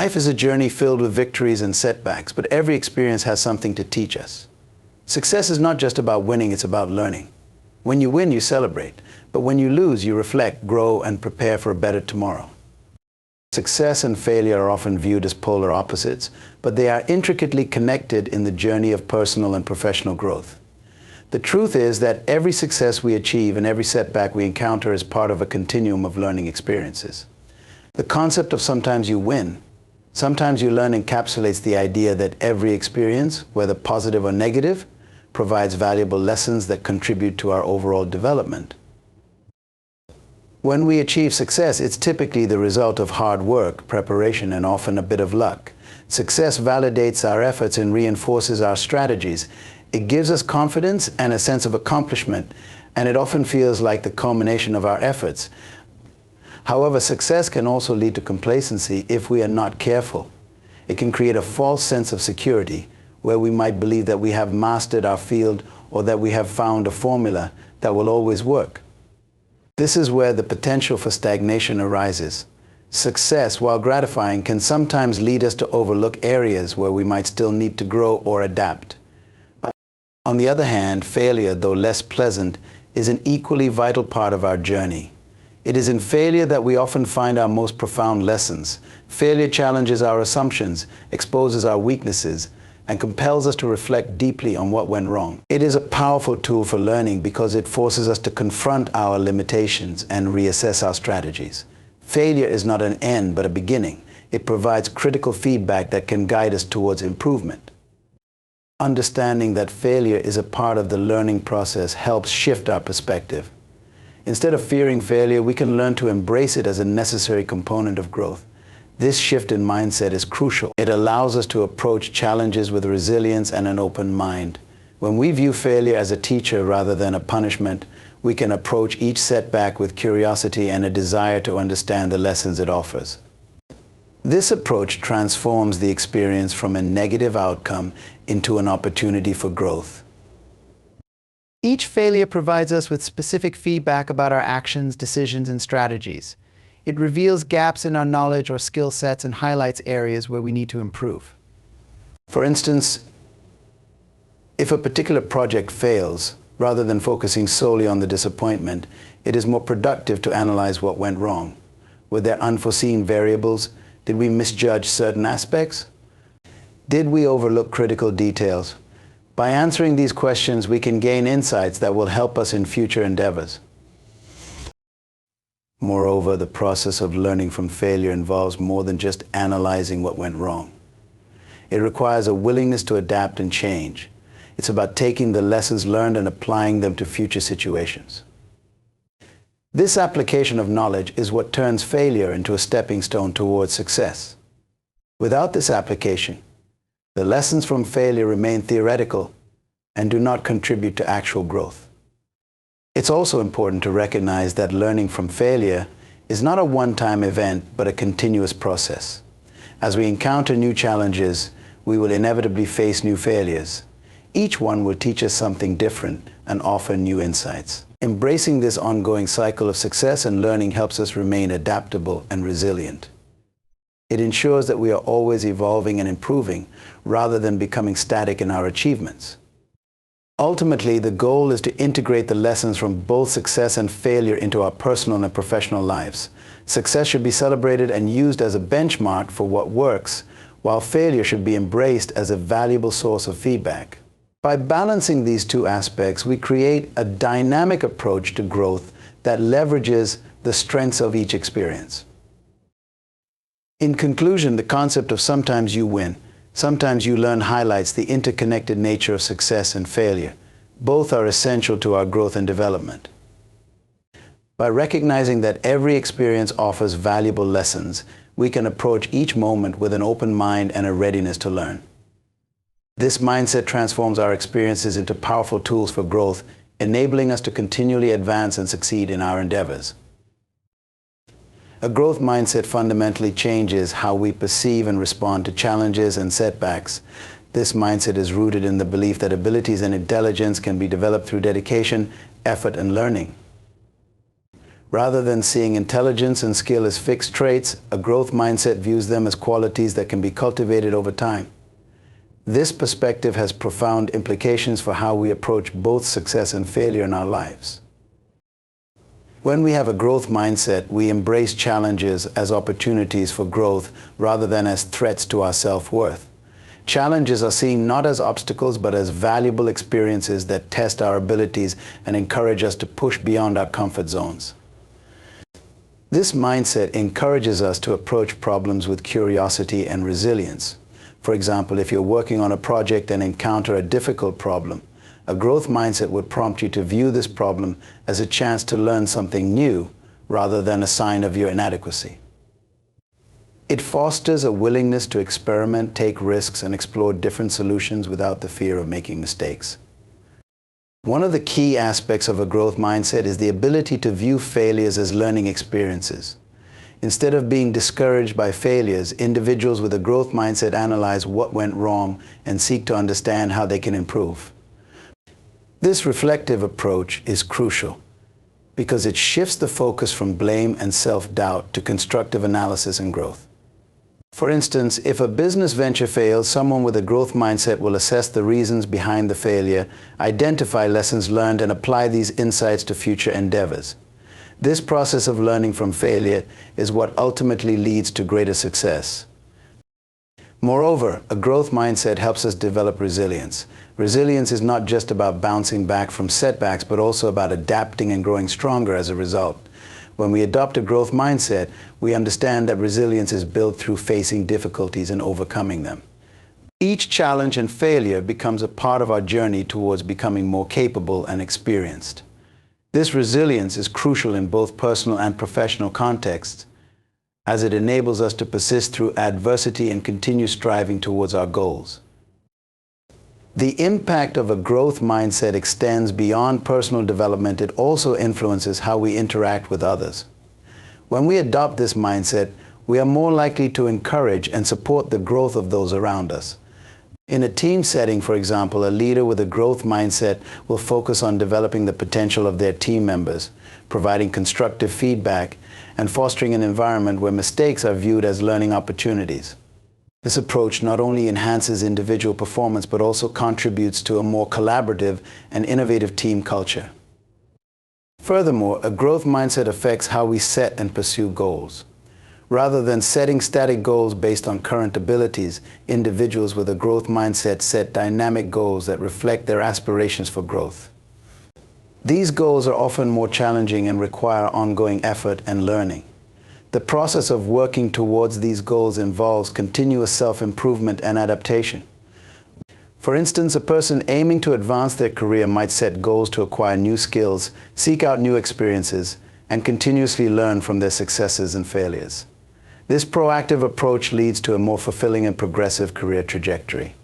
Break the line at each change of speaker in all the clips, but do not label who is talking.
Life is a journey filled with victories and setbacks, but every experience has something to teach us. Success is not just about winning, it's about learning. When you win, you celebrate, but when you lose, you reflect, grow, and prepare for a better tomorrow. Success and failure are often viewed as polar opposites, but they are intricately connected in the journey of personal and professional growth. The truth is that every success we achieve and every setback we encounter is part of a continuum of learning experiences. The concept of sometimes you win, sometimes you learn encapsulates the idea that every experience, whether positive or negative, provides valuable lessons that contribute to our overall development. When we achieve success, it's typically the result of hard work, preparation, and often a bit of luck. Success validates our efforts and reinforces our strategies. It gives us confidence and a sense of accomplishment, and it often feels like the culmination of our efforts. However, success can also lead to complacency if we are not careful. It can create a false sense of security, where we might believe that we have mastered our field or that we have found a formula that will always work. This is where the potential for stagnation arises. Success, while gratifying, can sometimes lead us to overlook areas where we might still need to grow or adapt. On the other hand, failure, though less pleasant, is an equally vital part of our journey. It is in failure that we often find our most profound lessons. Failure challenges our assumptions, exposes our weaknesses, and compels us to reflect deeply on what went wrong. It is a powerful tool for learning because it forces us to confront our limitations and reassess our strategies. Failure is not an end, but a beginning. It provides critical feedback that can guide us towards improvement. Understanding that failure is a part of the learning process helps shift our perspective. Instead of fearing failure, we can learn to embrace it as a necessary component of growth. This shift in mindset is crucial. It allows us to approach challenges with resilience and an open mind. When we view failure as a teacher rather than a punishment, we can approach each setback with curiosity and a desire to understand the lessons it offers. This approach transforms the experience from a negative outcome into an opportunity for growth.
Each failure provides us with specific feedback about our actions, decisions, and strategies. It reveals gaps in our knowledge or skill sets and highlights areas where we need to improve.
For instance, if a particular project fails, rather than focusing solely on the disappointment, it is more productive to analyze what went wrong. Were there unforeseen variables? Did we misjudge certain aspects? Did we overlook critical details? By answering these questions, we can gain insights that will help us in future endeavors. Moreover, the process of learning from failure involves more than just analyzing what went wrong. It requires a willingness to adapt and change. It's about taking the lessons learned and applying them to future situations. This application of knowledge is what turns failure into a stepping stone towards success. Without this application, the lessons from failure remain theoretical and do not contribute to actual growth. It's also important to recognize that learning from failure is not a one-time event, but a continuous process. As we encounter new challenges, we will inevitably face new failures. Each one will teach us something different and offer new insights. Embracing this ongoing cycle of success and learning helps us remain adaptable and resilient. It ensures that we are always evolving and improving, rather than becoming static in our achievements. Ultimately, the goal is to integrate the lessons from both success and failure into our personal and professional lives. Success should be celebrated and used as a benchmark for what works, while failure should be embraced as a valuable source of feedback. By balancing these two aspects, we create a dynamic approach to growth that leverages the strengths of each experience. In conclusion, the concept of sometimes you win, sometimes you learn highlights the interconnected nature of success and failure. Both are essential to our growth and development. By recognizing that every experience offers valuable lessons, we can approach each moment with an open mind and a readiness to learn. This mindset transforms our experiences into powerful tools for growth, enabling us to continually advance and succeed in our endeavors. A growth mindset fundamentally changes how we perceive and respond to challenges and setbacks. This mindset is rooted in the belief that abilities and intelligence can be developed through dedication, effort, and learning. Rather than seeing intelligence and skill as fixed traits, a growth mindset views them as qualities that can be cultivated over time. This perspective has profound implications for how we approach both success and failure in our lives. When we have a growth mindset, we embrace challenges as opportunities for growth rather than as threats to our self-worth. Challenges are seen not as obstacles, but as valuable experiences that test our abilities and encourage us to push beyond our comfort zones. This mindset encourages us to approach problems with curiosity and resilience. For example, if you're working on a project and encounter a difficult problem, a growth mindset would prompt you to view this problem as a chance to learn something new rather than a sign of your inadequacy. It fosters a willingness to experiment, take risks, and explore different solutions without the fear of making mistakes. One of the key aspects of a growth mindset is the ability to view failures as learning experiences. Instead of being discouraged by failures, individuals with a growth mindset analyze what went wrong and seek to understand how they can improve. This reflective approach is crucial because it shifts the focus from blame and self-doubt to constructive analysis and growth. For instance, if a business venture fails, someone with a growth mindset will assess the reasons behind the failure, identify lessons learned, and apply these insights to future endeavors. This process of learning from failure is what ultimately leads to greater success. Moreover, a growth mindset helps us develop resilience. Resilience is not just about bouncing back from setbacks, but also about adapting and growing stronger as a result. When we adopt a growth mindset, we understand that resilience is built through facing difficulties and overcoming them. Each challenge and failure becomes a part of our journey towards becoming more capable and experienced. This resilience is crucial in both personal and professional contexts, as it enables us to persist through adversity and continue striving towards our goals. The impact of a growth mindset extends beyond personal development. It also influences how we interact with others. When we adopt this mindset, we are more likely to encourage and support the growth of those around us. In a team setting, for example, a leader with a growth mindset will focus on developing the potential of their team members, providing constructive feedback, and fostering an environment where mistakes are viewed as learning opportunities. This approach not only enhances individual performance, but also contributes to a more collaborative and innovative team culture. Furthermore, a growth mindset affects how we set and pursue goals. Rather than setting static goals based on current abilities, individuals with a growth mindset set dynamic goals that reflect their aspirations for growth. These goals are often more challenging and require ongoing effort and learning. The process of working towards these goals involves continuous self-improvement and adaptation. For instance, a person aiming to advance their career might set goals to acquire new skills, seek out new experiences, and continuously learn from their successes and failures. This proactive approach leads to a more fulfilling and progressive career trajectory.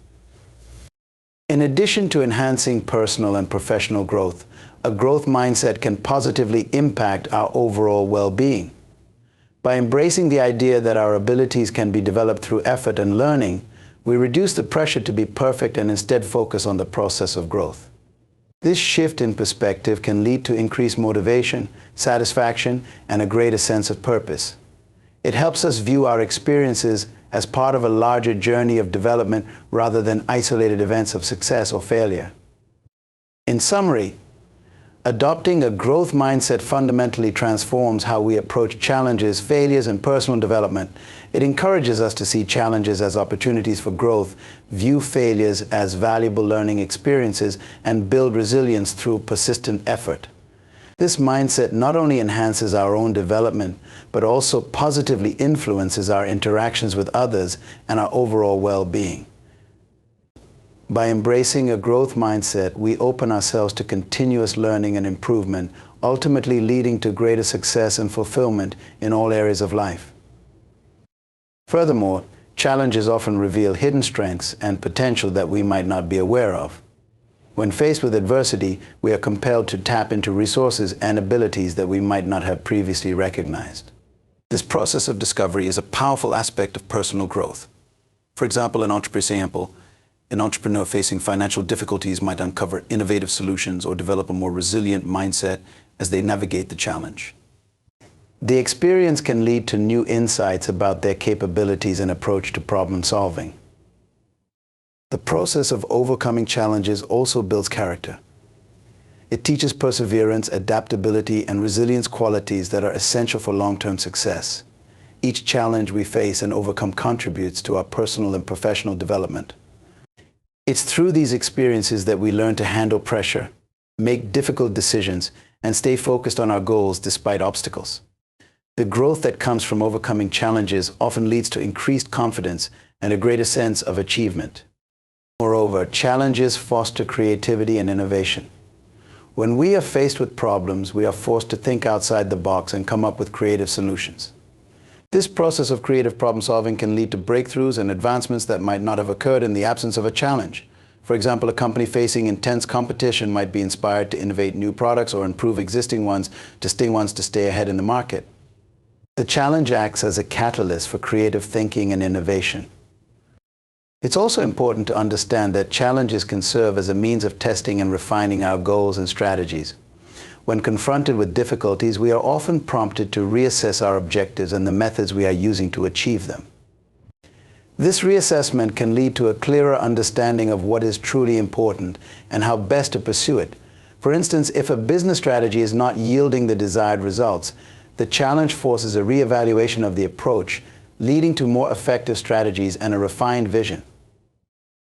In addition to enhancing personal and professional growth, a growth mindset can positively impact our overall well-being. By embracing the idea that our abilities can be developed through effort and learning, we reduce the pressure to be perfect and instead focus on the process of growth. This shift in perspective can lead to increased motivation, satisfaction, and a greater sense of purpose. It helps us view our experiences as part of a larger journey of development rather than isolated events of success or failure. In summary, adopting a growth mindset fundamentally transforms how we approach challenges, failures, and personal development. It encourages us to see challenges as opportunities for growth, view failures as valuable learning experiences, and build resilience through persistent effort. This mindset not only enhances our own development, but also positively influences our interactions with others and our overall well-being. By embracing a growth mindset, we open ourselves to continuous learning and improvement, ultimately leading to greater success and fulfillment in all areas of life. Furthermore, challenges often reveal hidden strengths and potential that we might not be aware of. When faced with adversity, we are compelled to tap into resources and abilities that we might not have previously recognized. This process of discovery is a powerful aspect of personal growth. For example, an entrepreneur facing financial difficulties might uncover innovative solutions or develop a more resilient mindset as they navigate the challenge. The experience can lead to new insights about their capabilities and approach to problem solving. The process of overcoming challenges also builds character. It teaches perseverance, adaptability, and resilience qualities that are essential for long-term success. Each challenge we face and overcome contributes to our personal and professional development. It's through these experiences that we learn to handle pressure, make difficult decisions, and stay focused on our goals despite obstacles. The growth that comes from overcoming challenges often leads to increased confidence and a greater sense of achievement. Moreover, challenges foster creativity and innovation. When we are faced with problems, we are forced to think outside the box and come up with creative solutions. This process of creative problem solving can lead to breakthroughs and advancements that might not have occurred in the absence of a challenge. For example, a company facing intense competition might be inspired to innovate new products or improve existing ones to stay ahead in the market. The challenge acts as a catalyst for creative thinking and innovation. It's also important to understand that challenges can serve as a means of testing and refining our goals and strategies. When confronted with difficulties, we are often prompted to reassess our objectives and the methods we are using to achieve them. This reassessment can lead to a clearer understanding of what is truly important and how best to pursue it. For instance, if a business strategy is not yielding the desired results, the challenge forces a reevaluation of the approach, leading to more effective strategies and a refined vision.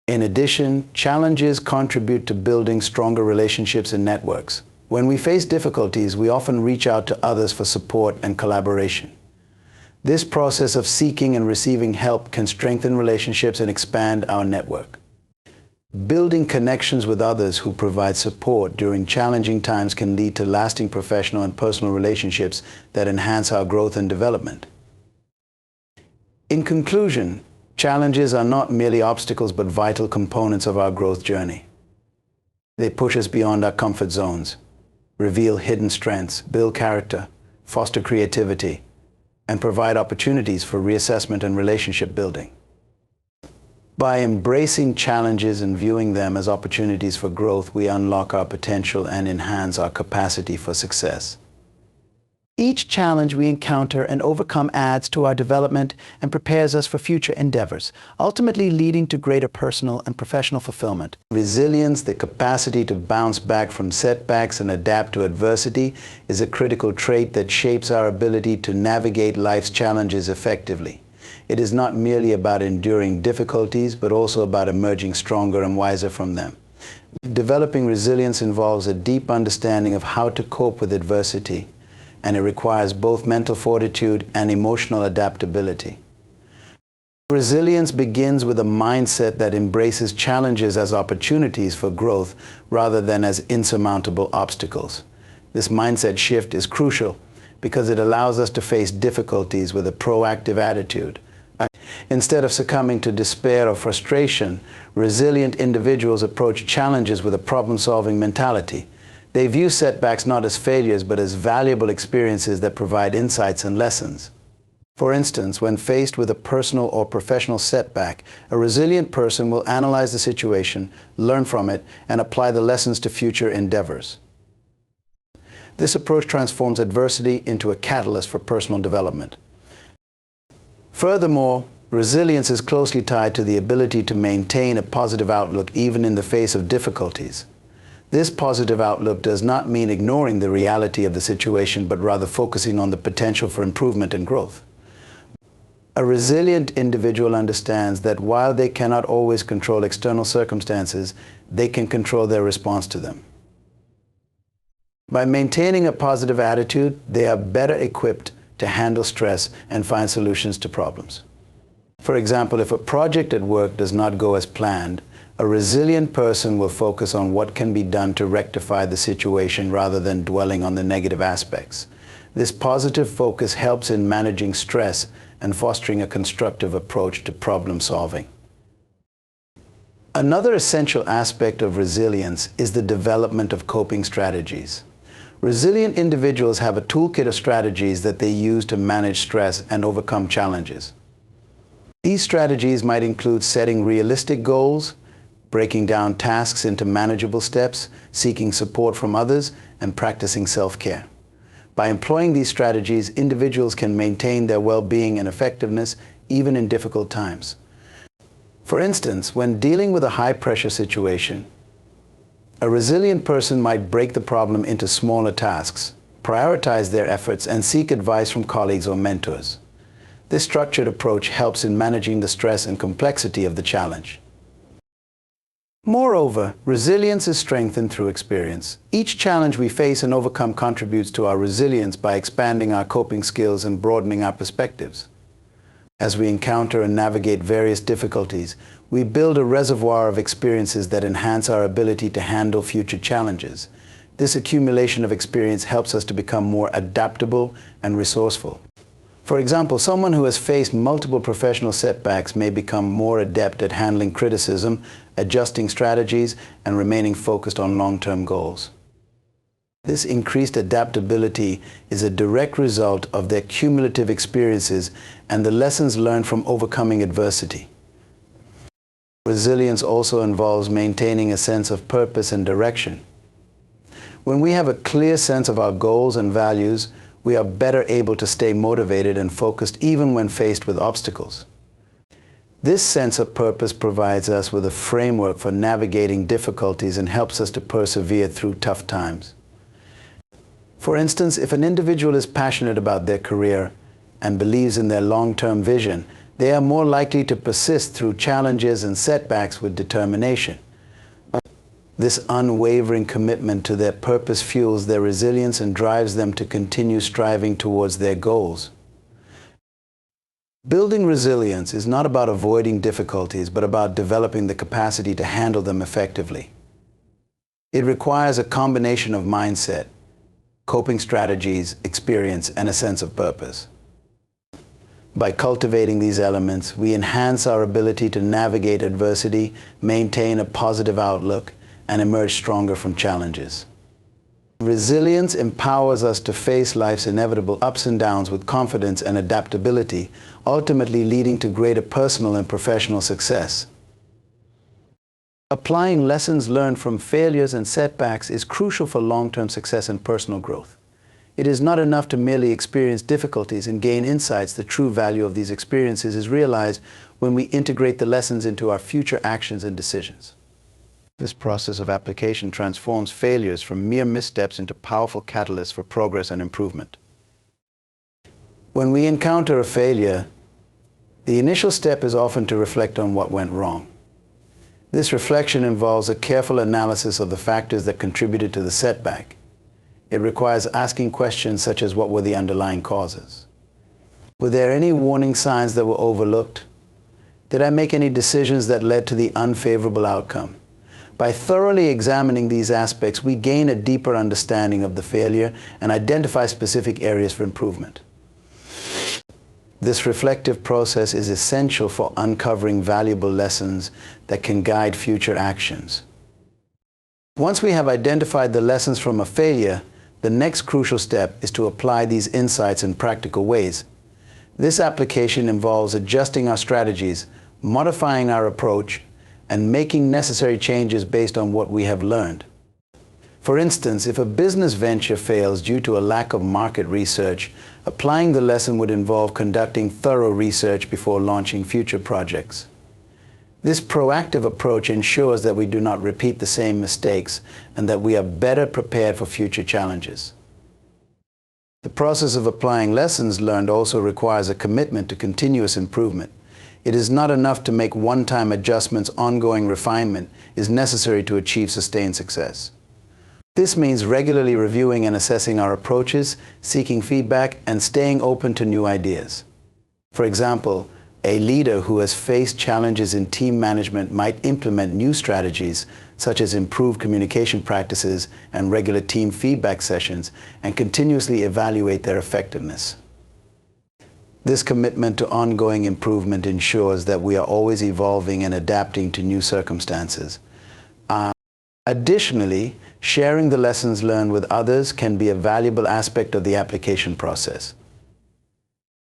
In addition, challenges contribute to building stronger relationships and networks. When we face difficulties, we often reach out to others for support and collaboration. This process of seeking and receiving help can strengthen relationships and expand our network. Building connections with others who provide support during challenging times can lead to lasting professional and personal relationships that enhance our growth and development. In conclusion, challenges are not merely obstacles but vital components of our growth journey. They push us beyond our comfort zones, reveal hidden strengths, build character, foster creativity, and provide opportunities for reassessment and relationship building. By embracing challenges and viewing them as opportunities for growth, we unlock our potential and enhance our capacity for success.
Each challenge we encounter and overcome adds to our development and prepares us for future endeavors, ultimately leading to greater personal and professional fulfillment.
Resilience, the capacity to bounce back from setbacks and adapt to adversity, is a critical trait that shapes our ability to navigate life's challenges effectively. It is not merely about enduring difficulties, but also about emerging stronger and wiser from them. Developing resilience involves a deep understanding of how to cope with adversity, and it requires both mental fortitude and emotional adaptability. Resilience begins with a mindset that embraces challenges as opportunities for growth rather than as insurmountable obstacles. This mindset shift is crucial because it allows us to face difficulties with a proactive attitude. Instead of succumbing to despair or frustration, resilient individuals approach challenges with a problem-solving mentality. They view setbacks not as failures, but as valuable experiences that provide insights and lessons. For instance, when faced with a personal or professional setback, a resilient person will analyze the situation, learn from it, and apply the lessons to future endeavors. This approach transforms adversity into a catalyst for personal development. Furthermore, resilience is closely tied to the ability to maintain a positive outlook even in the face of difficulties. This positive outlook does not mean ignoring the reality of the situation, but rather focusing on the potential for improvement and growth. A resilient individual understands that while they cannot always control external circumstances, they can control their response to them. By maintaining a positive attitude, they are better equipped to handle stress and find solutions to problems. For example, if a project at work does not go as planned, a resilient person will focus on what can be done to rectify the situation rather than dwelling on the negative aspects. This positive focus helps in managing stress and fostering a constructive approach to problem solving. Another essential aspect of resilience is the development of coping strategies. Resilient individuals have a toolkit of strategies that they use to manage stress and overcome challenges. These strategies might include setting realistic goals, breaking down tasks into manageable steps, seeking support from others, and practicing self-care. By employing these strategies, individuals can maintain their well-being and effectiveness even in difficult times. For instance, when dealing with a high-pressure situation, a resilient person might break the problem into smaller tasks, prioritize their efforts, and seek advice from colleagues or mentors. This structured approach helps in managing the stress and complexity of the challenge. Moreover, resilience is strengthened through experience. Each challenge we face and overcome contributes to our resilience by expanding our coping skills and broadening our perspectives. As we encounter and navigate various difficulties, we build a reservoir of experiences that enhance our ability to handle future challenges. This accumulation of experience helps us to become more adaptable and resourceful. For example, someone who has faced multiple professional setbacks may become more adept at handling criticism, adjusting strategies, and remaining focused on long-term goals. This increased adaptability is a direct result of their cumulative experiences and the lessons learned from overcoming adversity. Resilience also involves maintaining a sense of purpose and direction. When we have a clear sense of our goals and values, we are better able to stay motivated and focused even when faced with obstacles. This sense of purpose provides us with a framework for navigating difficulties and helps us to persevere through tough times. For instance, if an individual is passionate about their career and believes in their long-term vision, they are more likely to persist through challenges and setbacks with determination. This unwavering commitment to their purpose fuels their resilience and drives them to continue striving towards their goals. Building resilience is not about avoiding difficulties, but about developing the capacity to handle them effectively. It requires a combination of mindset, coping strategies, experience, and a sense of purpose. By cultivating these elements, we enhance our ability to navigate adversity, maintain a positive outlook, and emerge stronger from challenges. Resilience empowers us to face life's inevitable ups and downs with confidence and adaptability, ultimately leading to greater personal and professional success. Applying lessons learned from failures and setbacks is crucial for long-term success and personal growth. It is not enough to merely experience difficulties and gain insights. The true value of these experiences is realized when we integrate the lessons into our future actions and decisions. This process of application transforms failures from mere missteps into powerful catalysts for progress and improvement. When we encounter a failure, the initial step is often to reflect on what went wrong. This reflection involves a careful analysis of the factors that contributed to the setback. It requires asking questions such as what were the underlying causes? Were there any warning signs that were overlooked? Did I make any decisions that led to the unfavorable outcome? By thoroughly examining these aspects, we gain a deeper understanding of the failure and identify specific areas for improvement. This reflective process is essential for uncovering valuable lessons that can guide future actions. Once we have identified the lessons from a failure, the next crucial step is to apply these insights in practical ways. This application involves adjusting our strategies, modifying our approach, and making necessary changes based on what we have learned. For instance, if a business venture fails due to a lack of market research, applying the lesson would involve conducting thorough research before launching future projects. This proactive approach ensures that we do not repeat the same mistakes and that we are better prepared for future challenges. The process of applying lessons learned also requires a commitment to continuous improvement. It is not enough to make one-time adjustments. Ongoing refinement is necessary to achieve sustained success. This means regularly reviewing and assessing our approaches, seeking feedback, and staying open to new ideas. For example, a leader who has faced challenges in team management might implement new strategies, such as improved communication practices and regular team feedback sessions, and continuously evaluate their effectiveness. This commitment to ongoing improvement ensures that we are always evolving and adapting to new circumstances. Additionally, sharing the lessons learned with others can be a valuable aspect of the application process.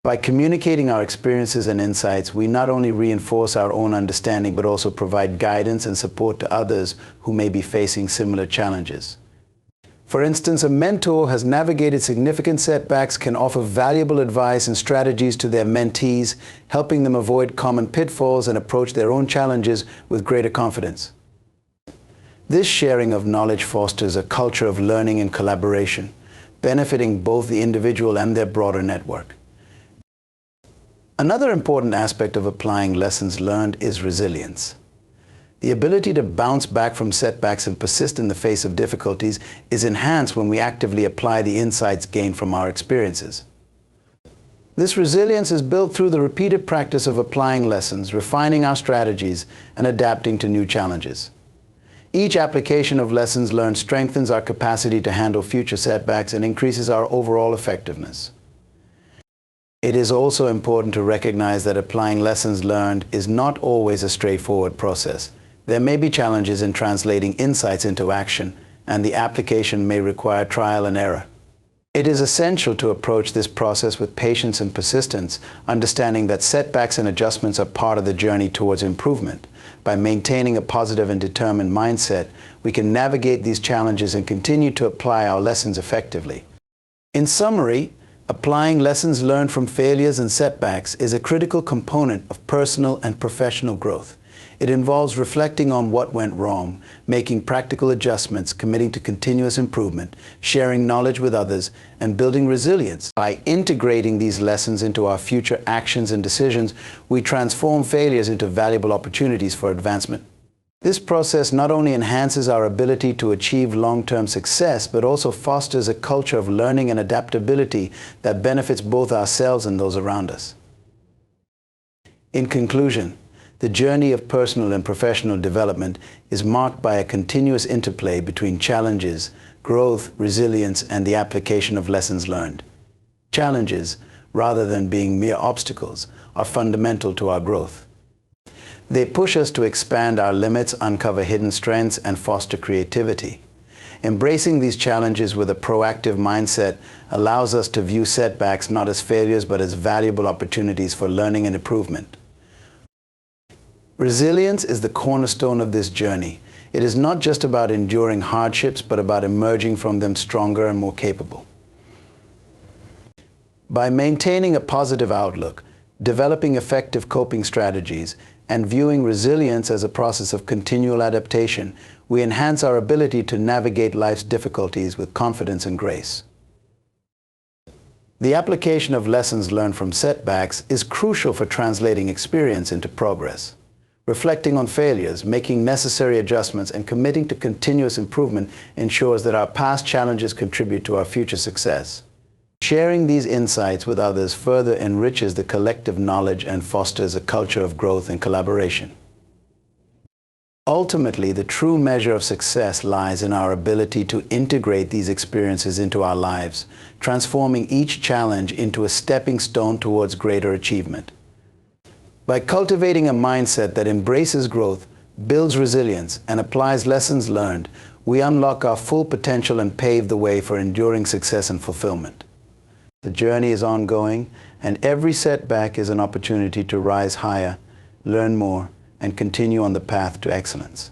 By communicating our experiences and insights, we not only reinforce our own understanding, but also provide guidance and support to others who may be facing similar challenges. For instance, a mentor who has navigated significant setbacks can offer valuable advice and strategies to their mentees, helping them avoid common pitfalls and approach their own challenges with greater confidence. This sharing of knowledge fosters a culture of learning and collaboration, benefiting both the individual and their broader network. Another important aspect of applying lessons learned is resilience. The ability to bounce back from setbacks and persist in the face of difficulties is enhanced when we actively apply the insights gained from our experiences. This resilience is built through the repeated practice of applying lessons, refining our strategies, and adapting to new challenges. Each application of lessons learned strengthens our capacity to handle future setbacks and increases our overall effectiveness. It is also important to recognize that applying lessons learned is not always a straightforward process. There may be challenges in translating insights into action, and the application may require trial and error. It is essential to approach this process with patience and persistence, understanding that setbacks and adjustments are part of the journey towards improvement. By maintaining a positive and determined mindset, we can navigate these challenges and continue to apply our lessons effectively. In summary, applying lessons learned from failures and setbacks is a critical component of personal and professional growth. It involves reflecting on what went wrong, making practical adjustments, committing to continuous improvement, sharing knowledge with others, and building resilience. By integrating these lessons into our future actions and decisions, we transform failures into valuable opportunities for advancement. This process not only enhances our ability to achieve long-term success, but also fosters a culture of learning and adaptability that benefits both ourselves and those around us. In conclusion, the journey of personal and professional development is marked by a continuous interplay between challenges, growth, resilience, and the application of lessons learned. Challenges, rather than being mere obstacles, are fundamental to our growth. They push us to expand our limits, uncover hidden strengths, and foster creativity. Embracing these challenges with a proactive mindset allows us to view setbacks not as failures but as valuable opportunities for learning and improvement. Resilience is the cornerstone of this journey. It is not just about enduring hardships, but about emerging from them stronger and more capable. By maintaining a positive outlook, developing effective coping strategies, and viewing resilience as a process of continual adaptation, we enhance our ability to navigate life's difficulties with confidence and grace. The application of lessons learned from setbacks is crucial for translating experience into progress. Reflecting on failures, making necessary adjustments, and committing to continuous improvement ensures that our past challenges contribute to our future success. Sharing these insights with others further enriches the collective knowledge and fosters a culture of growth and collaboration. Ultimately, the true measure of success lies in our ability to integrate these experiences into our lives, transforming each challenge into a stepping stone towards greater achievement. By cultivating a mindset that embraces growth, builds resilience, and applies lessons learned, we unlock our full potential and pave the way for enduring success and fulfillment. The journey is ongoing, and every setback is an opportunity to rise higher, learn more, and continue on the path to excellence.